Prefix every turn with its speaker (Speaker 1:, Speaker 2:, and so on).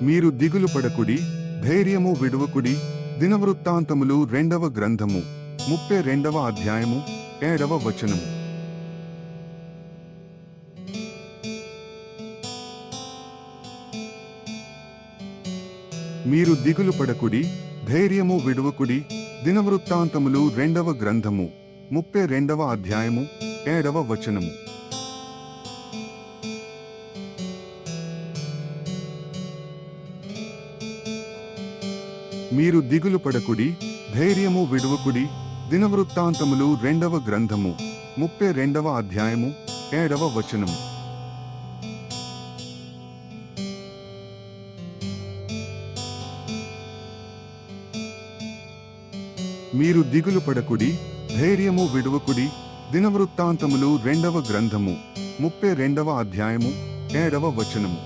Speaker 1: మీరు దిగులు పడకుడి, ధైర్యము విడువకుడి. దినవృత్తాంతములు 2వ గ్రంథము 32వ అధ్యాయము 7వ వచనము. మీరు దిగులు పడకుడి, ధైర్యము విడువకుడి. దినవృత్తాంతములు 2వ గ్రంథము 32వ అధ్యాయము 7వ వచనము. మీరు దిగులు పడకుడి, ధైర్యము విడువకుడి. దినవృత్తాంతములు 2వ గ్రంథము 32వ అధ్యాయము 7వ వచనము. మీరు దిగులు పడకుడి, ధైర్యము విడువకుడి. దినవృత్తాంతములు 2వ గ్రంథము 32వ అధ్యాయము 7వ వచనము.